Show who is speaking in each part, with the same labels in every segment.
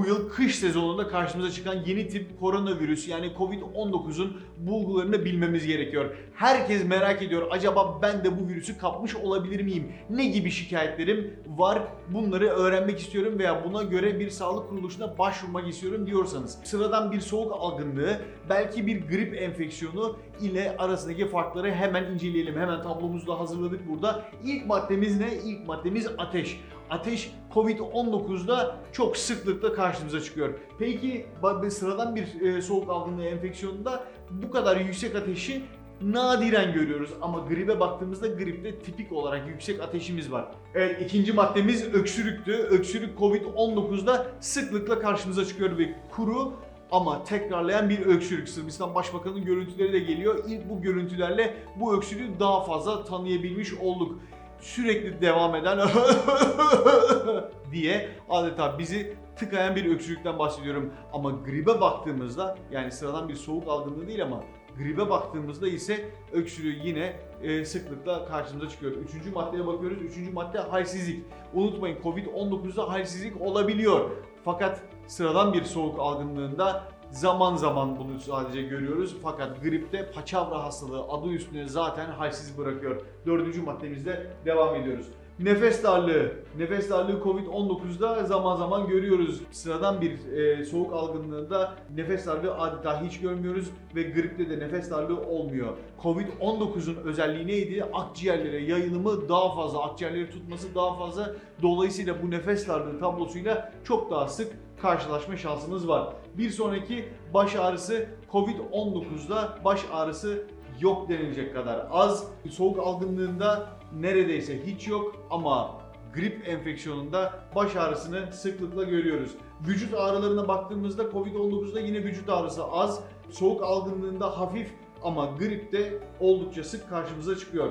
Speaker 1: bu yıl kış sezonunda karşımıza çıkan yeni tip koronavirüs yani Covid-19'un bulgularını bilmemiz gerekiyor. Herkes merak ediyor, acaba ben de bu virüsü kapmış olabilir miyim? Ne gibi şikayetlerim var? Bunları öğrenmek istiyorum veya buna göre bir sağlık kuruluşuna başvurmak istiyorum diyorsanız, sıradan bir soğuk algınlığı, belki bir grip enfeksiyonu ile arasındaki farkları hemen inceleyelim. Hemen tablomuzu da hazırladık burada. İlk maddemiz ne? İlk maddemiz ateş. Ateş Covid-19'da çok sıklıkla karşımıza çıkıyor. Peki sıradan bir soğuk algınlığı enfeksiyonunda bu kadar yüksek ateşi nadiren görüyoruz ama gribe baktığımızda gripte tipik olarak yüksek ateşimiz var. Evet, ikinci maddemiz öksürüktü. Öksürük Covid-19'da sıklıkla karşımıza çıkıyor ve kuru ama tekrarlayan bir öksürük. Sırbistan Başbakanı'nın görüntüleri de geliyor. İlk bu görüntülerle bu öksürüğü daha fazla tanıyabilmiş olduk. Sürekli devam eden diye adeta bizi tıkayan bir öksürükten bahsediyorum. Ama gribe baktığımızda, yani sıradan bir soğuk algınlığı değil ama gribe baktığımızda ise öksürüğü yine sıklıkla karşımıza çıkıyor. Üçüncü maddeye bakıyoruz. Üçüncü madde halsizlik. Unutmayın, Covid-19'da halsizlik olabiliyor. Fakat sıradan bir soğuk algınlığında zaman zaman bunu sadece görüyoruz. Fakat gripte paçavra hastalığı adı üstünde zaten halsiz bırakıyor. Dördüncü maddemizde devam ediyoruz. Nefes darlığı. Nefes darlığı Covid-19'da zaman zaman görüyoruz. Sıradan bir soğuk algınlığında nefes darlığı adeta hiç görmüyoruz ve gripte de nefes darlığı olmuyor. Covid-19'un özelliği neydi? Akciğerlere yayılımı daha fazla, akciğerleri tutması daha fazla. Dolayısıyla bu nefes darlığı tablosuyla çok daha sık karşılaşma şansımız var. Bir sonraki baş ağrısı Covid-19'da baş ağrısı yok denilecek kadar az. Soğuk algınlığında neredeyse hiç yok ama grip enfeksiyonunda baş ağrısını sıklıkla görüyoruz. Vücut ağrılarına baktığımızda Covid-19'da yine vücut ağrısı az. Soğuk algınlığında hafif ama gripte oldukça sık karşımıza çıkıyor.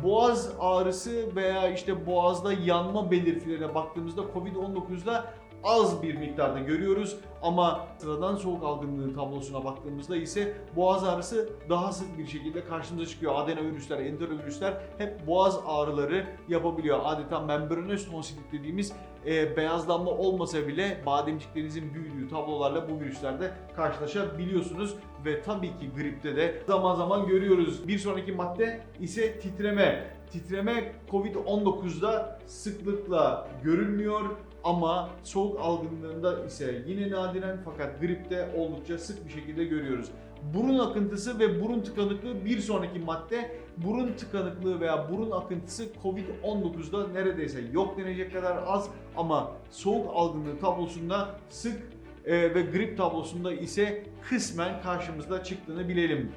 Speaker 1: Boğaz ağrısı veya işte boğazda yanma belirtilerine baktığımızda Covid-19'da az bir miktarda görüyoruz ama sıradan soğuk algınlığı tablosuna baktığımızda ise boğaz ağrısı daha sık bir şekilde karşımıza çıkıyor. Adenovirüsler, enterovirüsler hep boğaz ağrıları yapabiliyor. Adeta membranöz tonsilit dediğimiz beyazlanma olmasa bile bademciklerinizin büyüdüğü tablolarla bu virüslerde karşılaşabiliyorsunuz ve tabii ki gripte de zaman zaman görüyoruz. Bir sonraki madde ise titreme. Titreme Covid-19'da sıklıkla görülmüyor ama soğuk algınlığında ise yine nadiren fakat gripte oldukça sık bir şekilde görüyoruz. Burun akıntısı ve burun tıkanıklığı bir sonraki madde. Burun tıkanıklığı veya burun akıntısı Covid-19'da neredeyse yok denecek kadar az ama soğuk algınlığı tablosunda sık ve grip tablosunda ise kısmen karşımızda çıktığını bilelim.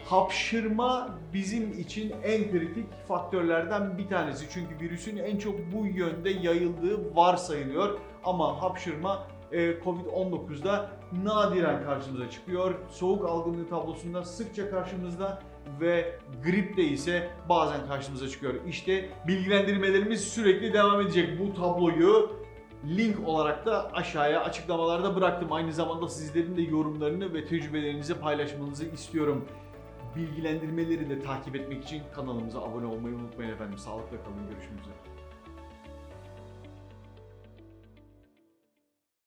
Speaker 1: Hapşırma bizim için en kritik faktörlerden bir tanesi. Çünkü virüsün en çok bu yönde yayıldığı varsayılıyor. Ama hapşırma Covid-19'da nadiren karşımıza çıkıyor. Soğuk algınlığı tablosunda sıkça karşımızda ve gripte ise bazen karşımıza çıkıyor. İşte bilgilendirmelerimiz sürekli devam edecek. Bu tabloyu link olarak da aşağıya açıklamalarda bıraktım. Aynı zamanda sizlerin de yorumlarını ve tecrübelerinizi paylaşmanızı istiyorum. Bilgilendirmeleri de takip etmek için kanalımıza abone olmayı unutmayın efendim. Sağlıkla kalın, görüşmek üzere.